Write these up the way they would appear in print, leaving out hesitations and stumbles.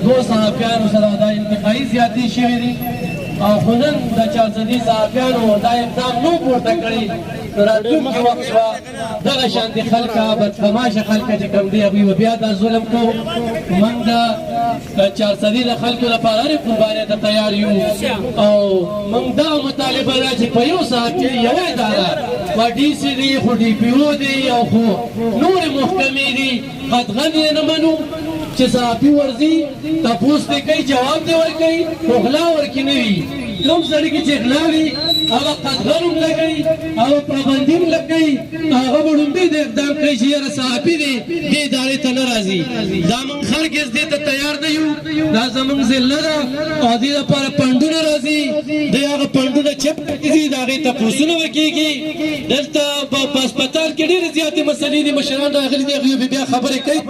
دوه صحافیانو سره دا انتقایي زیاتې شوې دي او خو نن د چارسدي صحافیانو دا اقدام نو پورته کړی راتلونکي وخت به دغه شانتې خلکه بدتماشه خلکه چې کوم دي هغوی به بیا دا ظلم کوو موږ د چارسدي د خلکو لپاره هرې قربانۍ ته تیار یو او موږ دغه مطالبه ده چې په یو ساعت کې یوه اداره و ډي سي دي خو ډي پي او دي او خو نورې محکمې دي قطعاً یې نه منو چې صحافي ورځي تپوس دې کوي جواب دې ورکوي خو غلا ورکې نه وي کوم سړي کې چې غلا وي هغه قطعاً هم لګوي هغه پابندي هم لګوي هغه به لومړی د اقدام کوي چې یاره صحافي دی دې ادارې ته نه راځي دا موږ هرګز دې ته تیار نه یو دا زموږ ذله ده او دې دپاره پنډونه راځي دی هغه پنډونه چپ کېږي د هغې تپوسونه به کېږي دلته په هسپتال کې ډېرې زیاتې مسلې دي مشران راغلي دي هغوی بیا خبرې کوي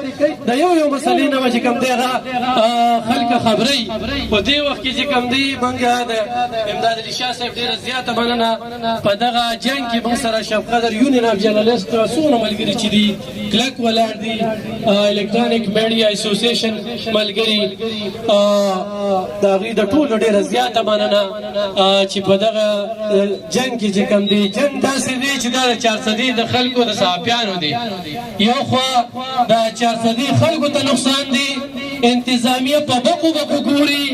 د یو مسلې نه به چې کوم دی هغه خلک خبروي په دې وخت کې چې کوم دی موږ د امداد علي شاه صاحب ډېره زیاته مننه په دغه جنګ کې موږ سره شب قدر یونین اف جرنالست څومره ملګري چې دي کلک ولاړ دي الکترونیک میډیا اسوسیشن ملګري د هغوی د ټولو ډېره زیاته مننه چې په دغه جنګ کې چې کوم دی جنګ داسې دی چې دا د چارسدي د خلکو د صحافیانو دی یو خوا د چارسدي خلکو ته نقصان دی انتظامیه په بقو ګوري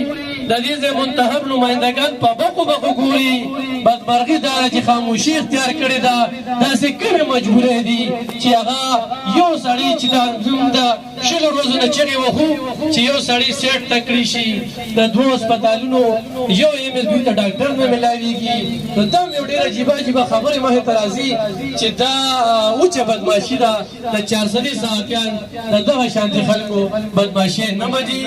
د دې ځای منتخب نمایندګان په بقو ګوري بدمرغي دا ده چې خاموشي اختیار کړې ده داسې کومې مجبورۍ دي چې هغه یو سړی چې د شلو ورځو نه چغې وهو چې یو سړی سیټ ته کړی شي د دوو هسپتالونو یو ایم ایس دوی ته ډاکټر نه میلاویږي نو دا هم یو ډېره عجیبه خبرې مخې ته راځي چې دا اوچه بدماشي ده د چارسدي صحافیان د دغه شانتې خلکو بدماشي نه مني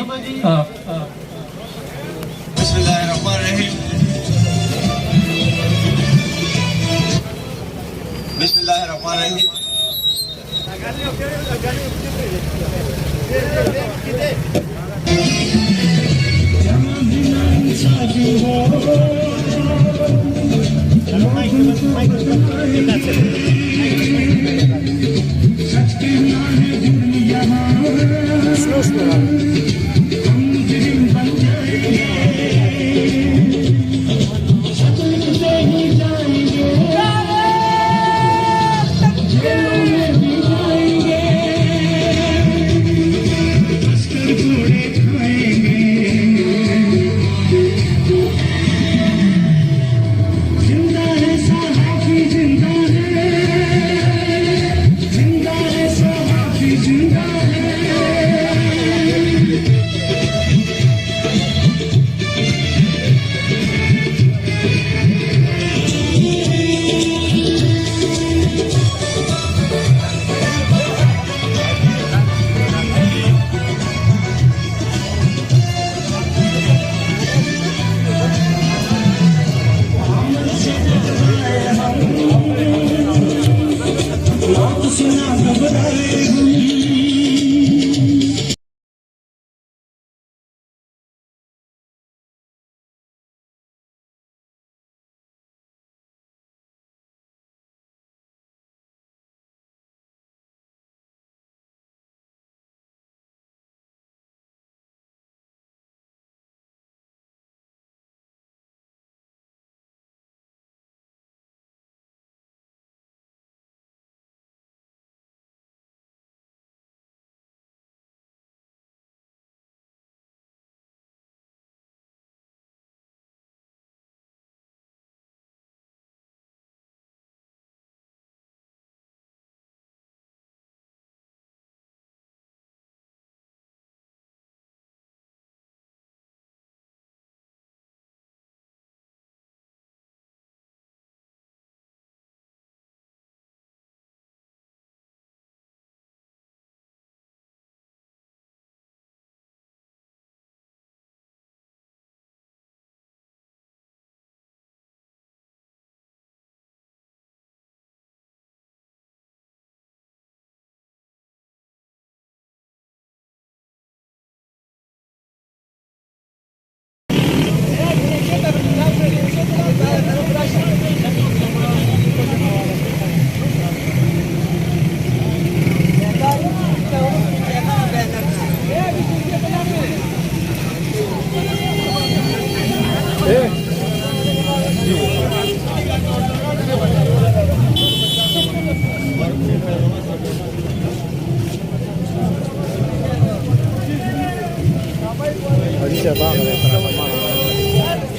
بسم الله الرحمن الرحیم بسم الله الرحمن الرحیم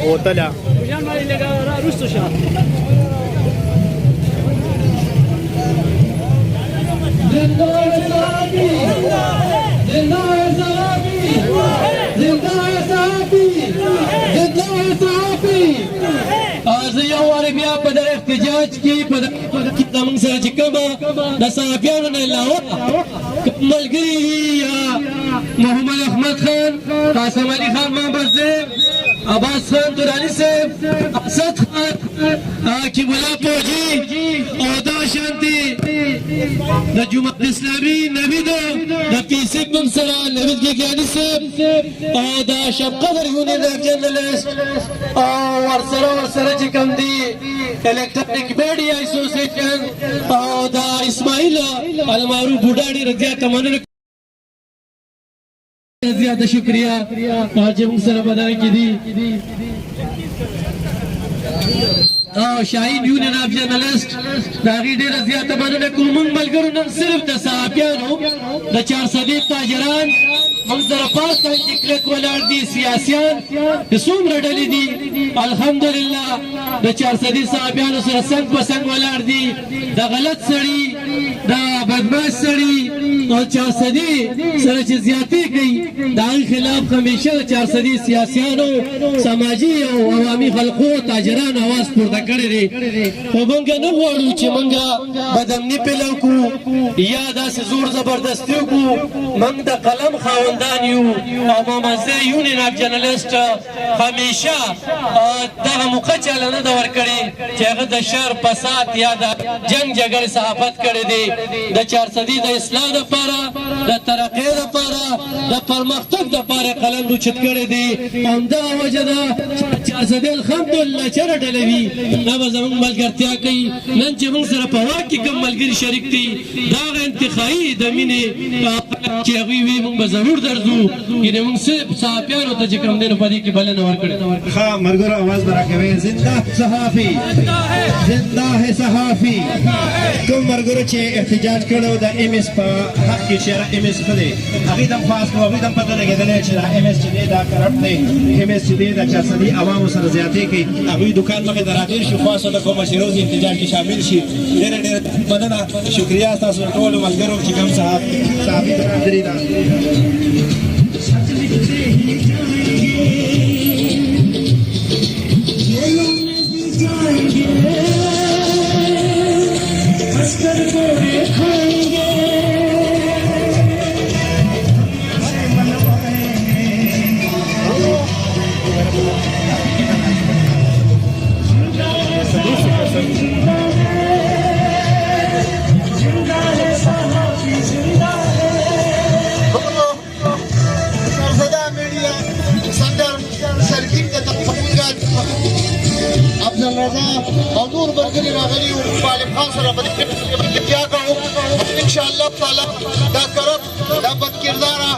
وطلع زه یو وارې بیا په دغه احتجاج کې په دغه کې زموږ سره چې کومه د صحافیانو نه علاوه ملګري یا محمد احمد خان، قاسم علي خان محمد، عباس خان درانی صاحب، اسد خان، حکیم الله فوجي او دا شانتي د جماعت اسلامي نوید د پیسک نوم سره نوید ګیګیاني صاحب او دا شب قدر یونین جرنالست او ورسره چې کوم دي الکترونیک میډیا اسوسییشن او دا اسماعیل المعروف بوډاړي رضا مننه زیاده شکریہ چې موږ سره بدل کې دي او شاهین یونین اف جرنالست دا غي ډیره زیاته مننه کوم موږ ملګرو نن صرف د صحافیانو د 400 تاجران موږ سره پاس باندې کلک ولاړ دي سیاسيان د څومره ډلې دي الحمدلله د 400 صحافیانو سره څنګ په څنګ ولاړ دي د غلط سړي د بدمعش سړي او 400 سره چې زیاتې کوي دا خلاف همیشه 400 سیاسيانو سماجی او عوامي خلقو تاجران आवाज پورته کړی دی خو موږ نه غواړو چې موږ بدامني پیلو کو یا داسې زور زبردستي وکړو موږ د قلم خاوندان یو او مامزه یونین اف جرنالست همیشه دغه موقع چاله نه ده ورکړې چې هغه د شر فساد یا د جنګ جګړې صحافت کړی دی د 400 د اصلاح دپاره د ترقۍ دپاره د پرمختګ دپاره قلم روچت کړی دی همدغه وجه ده 400 الحمدلله چېرې ډله وي دا به زموږ ملګرتیا کوي نن چې موږ سره په واک کې کوم ملګري شریک دي دا هغه انتخابي د مینې چې هغوی وي موږ به ضرور درځو یعنې موږ صرف صحافیانو ته چې کوم دی نو په دې کې بلنه ورکړې ښه ملګرو اواز به راکوئ زنده صحافي زنده صحافي کوم ملګرو چې احتجاج کړی و د ایم ایس په حق کې چې یاره ایم ایس ښه دی هغوی ته هم خاص کړو هغوی ته هم پته لګېدلی چې دا ایم ایس چې دی دا کرپټ دی ایم ایس چې دی دا 400 عوامو سره زیاتې کوي هغوی دکان مخې ته راډیر شي خواست د کومه چې روز احتجاج کې شامل شي ډېره ډېره مننه شکریه ستاسو ټولو ملګرو چې کوم صحافي برادري ده او نور ملګري راغلي وو معلم خان سره په دې کې کوو ان شاء الله تعالی دا کرپ دا بد کرداره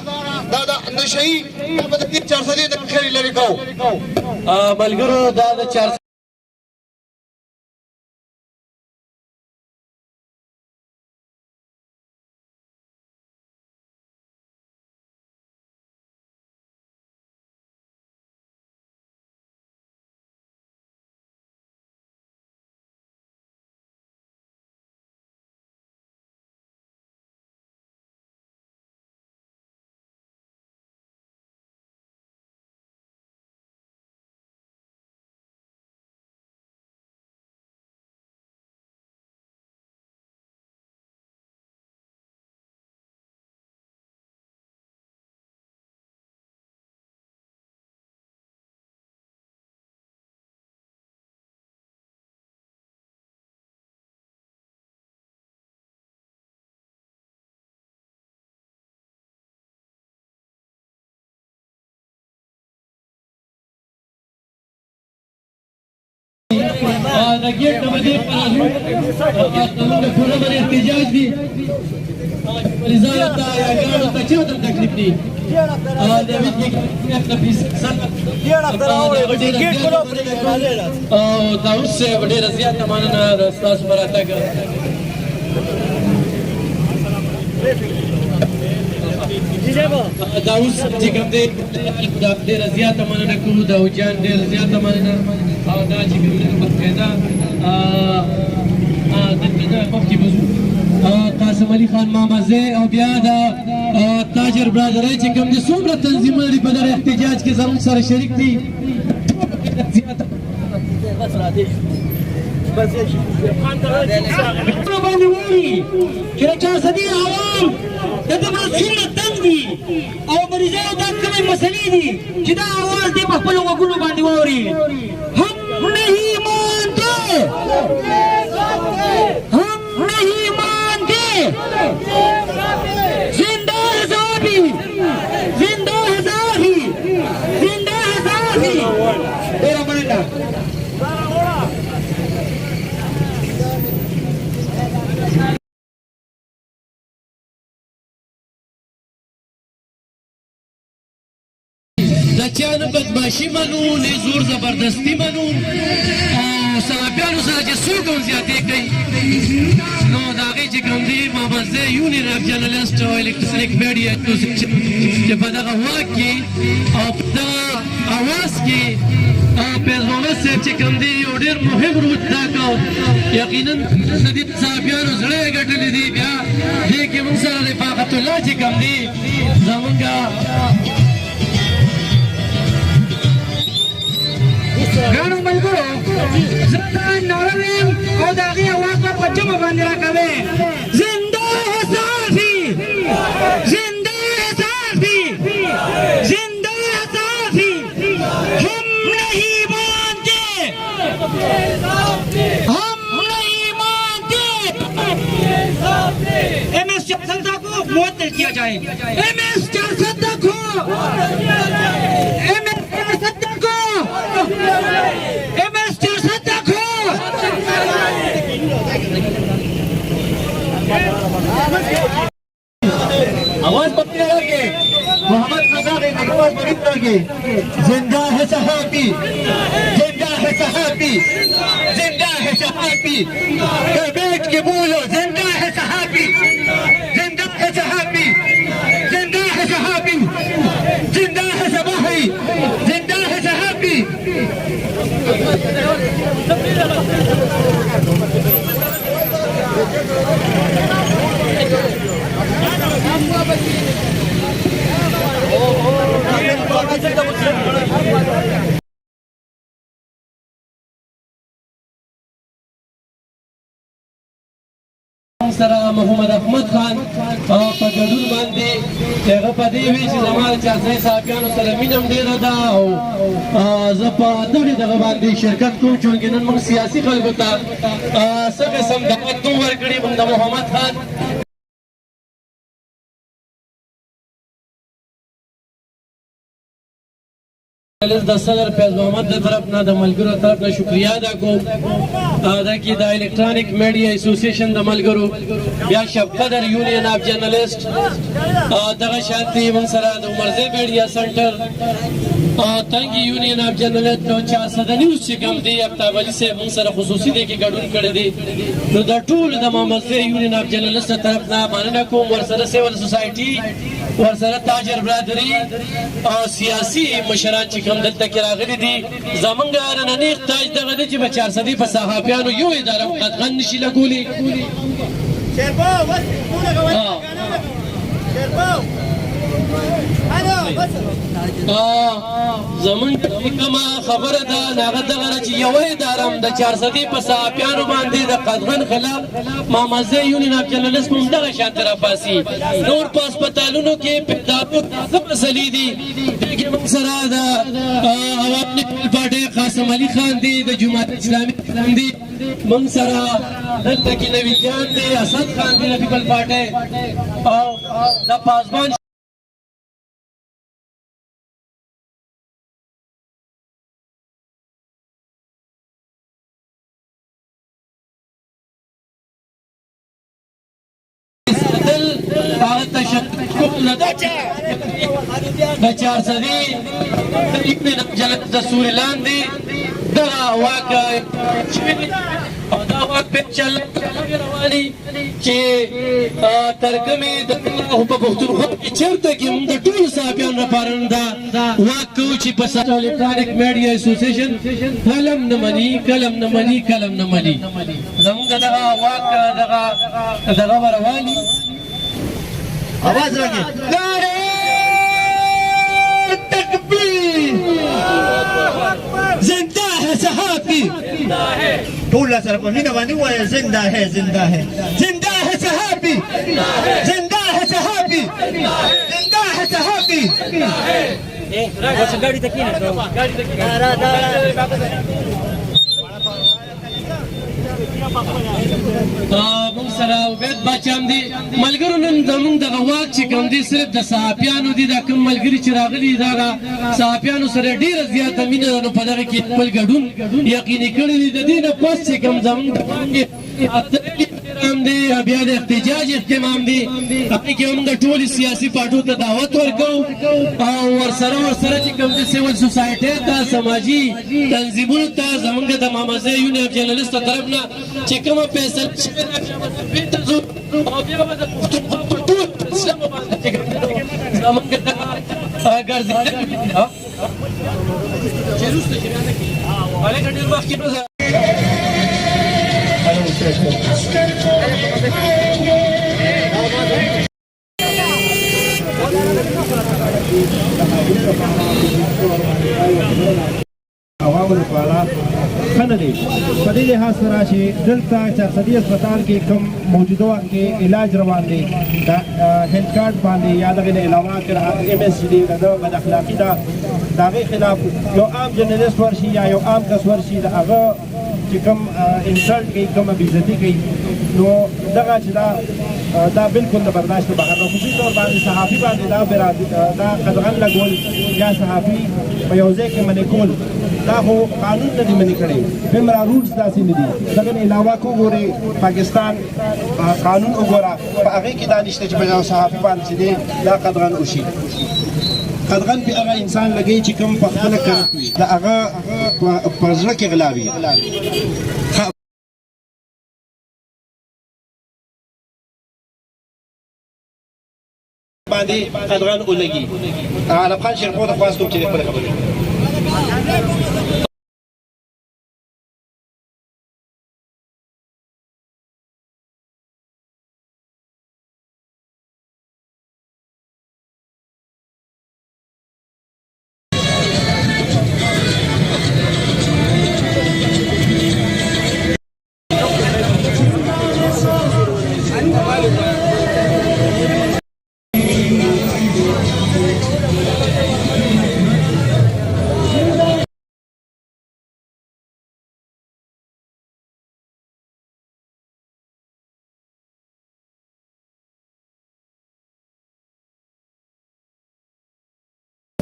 دا د نشئی دا به د 400 د خیر لري کوو ملګرو دا د 400د ګیټ نه بدې پرازو زموږ د ټوله باندې احتجاج دي مریضانو ته یا ګاډو ته چا ته تکلیف دي د ویټ کې د پیسې سره او دا اوس ډېره زیاته مننه د ستاسو په راتګ دا اوس چې کوم دی دا ډېره زیاته مننه کوو داودجان ډېره زیاته مننه او دا چې کوم دی باقاعده دلته مخکې به ځو قاسم علي خان مامزی او بیا دا تاجر برادرۍ چې کوم دي څومره تنظیمونه دي په دغه احتجاج کې زموږ سره شریک دي باندې وایي چې د چارسدي عوام د دومره څومره تنګ دي او مریضانو دا کومې مسلې دي چې دا اواز دې په خپلو غوږونو باندې واوري هم نہیں مانتے हम नहीं मानते जिंदा है साहबी जिंदा है साहबी जिंदा है साहबी तेरा बनेगा د چا نه بدماشي منو نه زور زبردستي منو او سلفیانو سره چې څوک هم زیاتې کوي نو د هغې چې کوم دي مامزی یونین اف جرنلسټ او الکترونیک میډیا چې په دغه واک کې او په دغه اواز کې فیض محمد صاحب چې کوم دي یو ډېر مهم رول ادا کړو یقینا د دې صحافیانو زړه یې ګټلې دي بیا دې کې موږ سره رفاقت الله چې کوم دي زمونږ ګرانو ملګرو زه دا ناره ویم او د هغې اواز به په جمع باندې راکوې زنده ہے صافی زنده ہے صافی زنده ہے صافی ہم نہیں مانتے ہم نہیں مانتے ایم ایس چارسدہ کو معطل کیا جائے ایم ایس چارسدہ کو ایم ایس چارسدہ کو ایم ایس چارسدہ کو आवाज पकड़े लगे मोहम्मद खजानी आवाज बड़ी लगे जिंदा है सहाबी जिंदा है सहाबी जिंदा है सहाबी बैठ के बोलो जिंदा है सहाबी जिंदा है सहाबी जिंदा है सहाबी जिंदा है सबाही जिंदा है सहाबी سره محمد احمد خان په ګډون باندې هغه په دې وی چې زما د چارسدي صحافیانو سره مینه هم ډېره ده او زه په دغه باندې شرکت کوم چونکې نن موږ سیاسي خلکو ته څه قسم دعوت هم ورکړي موږ د محمد خان د صدر فیض محمد د طرف نه د ملګرو طرف نه شکریا ادا کوم دا کې د الکترونیک میډیا اسوسییشن د ملګرو بیا شب قدر یونین اف جرنلسټ دغه شانتي موږ سره د عمرزی میډیا سنټر تنګي یونین اف جرنلسټ او چارسده نیوز چې کوم دی افتاب علي صاحب موږ سره خصوصي دی کې ګډون کړی دی نو د ټول د مامزی یونین اف جرنلسټ طرف نه مننه کوم ورسره سیول سوسایټي ورسره تاجر برادري او سیاسي مشران چې کوم دلته کې راغلي دي زمونږ نننی احتیاج دغه دی چې په چارسدي په صحافیانو یو اداره قدغن نشي لګولی زمونږ کومه خبره ده هغه دغه چې یوه اداره هم د چارسدي په صحافیانو باندې د قدغن خلاف مامزی یونین اف جرنلسټ هم دغه شانته راپاسي نور په هسپتالونو کې پیداکو څه مسلې دي دې کې موږ سره د عوامي پارټۍ قاسم علي خان دی د جماعت اسلامي دی موږ سره دلته کې نوي جان دی اسد خان دی د پیپل پارټۍ او د پاسبان د چارسدي د سوري لاندې دغه واک شوي دي او دا واک په چلوي رواني چې تر کومې د الله په پښتونخوا کې چېرته کې موږ د ټولو صحافیانو لپاره دا واک کوو چې په الکترونیک میډیا اسوسیشن قلم نه مني زموږ دغه واک دغه به رواني आवाज रखे जिंदा है सहाफी टोला सर को नहीं बनी हुआ है जिंदा है जिंदा है सहाफी जिंदा है सहाफी जिंदा है सहाफी गाड़ी तक موږ سره عبید باچا هم دي ملګرو نن زموږ دغه واک چې کوم دي صرف د صحافیانو دي دا کوم ملګري چې راغلي دغه صحافیانو سره ډېره زیاته مینه ده نو په دغه کې خپل ګډون یقیني کړی دي د دې نه پس چې کوم زموږ د وړاندې احترام دی بیا د احتجاج اهتمام دی هغې کې هم د ټولې سیاسي پارټیو ته دعوت ورکوو او ورسره چې کوم د سیول سوسایټۍ ته سماجي تنظیمونو ته زموږ د مامزه یونین اف جرنالسټو طرف نه چې کومه فیصله شوې ده بېرته ځو او بیا به د پښتونخوا په ټول اسلام باندې چې کوم زموږ دغه ګرځېدل چې وروسته چې بیا نه کېږي هلکه ډېر وخت کې عوامو لپاره ښه نه دی په دې لحاظ سره چې دلته چارسدي اسپتال کې کوم موجوده وخت کې علاج روان دی د هیلث کارډ باندې یا دغې نه علاوه ایم ایس چې دی د ده بد اخلاقي ده د هغې خلاف یو عام جرنلیست ورشي یا یو عام کس ورشي د هغه چې کوم انسلټ کوي کومه بېعزتي کوي نو دغه چې دا بالکل د برداشت بهر ده خصوصي طور باندې صحافي باندې دا قدغن لګول یا صحافي په یو ځای کې منع کول دا خو قانون نه دي منع کړی بمرا رولز داسې نه دي دغه نه علاوه که وګورې پاکستان قانون وګوره په هغې کې دا نشته چې په یو صحافي باندې چې دی دا قدغن وشي قدغن په هغه انسان لګوي چې کوم په خپله کرک وي د هغه په زړه کې غلا وي باندې قدغن ولګي علم خان شیرپور ته خواست کوم چې خپله خبرې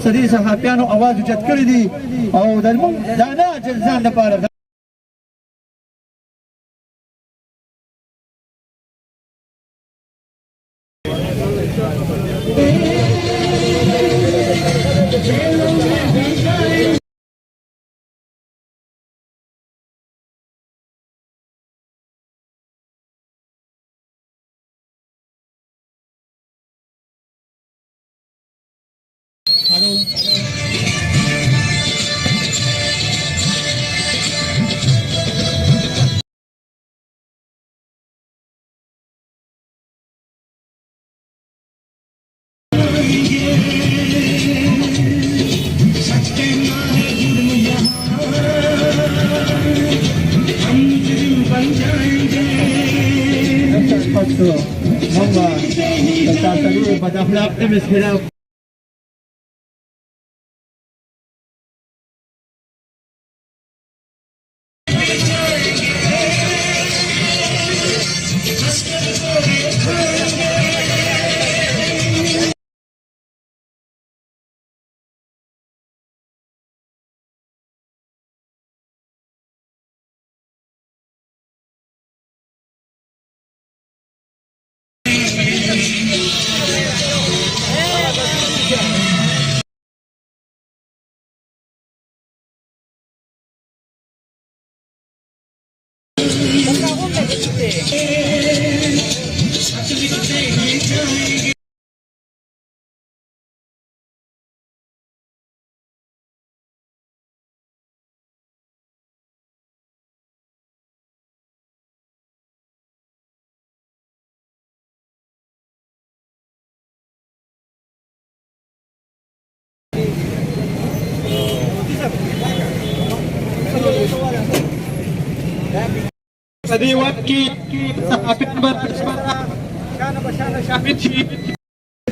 سدي صحافیانو आवाज اوچت کړی دي او د موږ دا نه چې ځان لپاره بد اخلاق ته مسکرا هذه وكي صحابي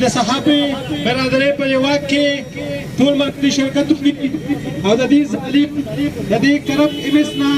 صحابي برادري په وکي ټول مرکزي شرکت وکړي او د دې ظالم د دې کرپ امسنا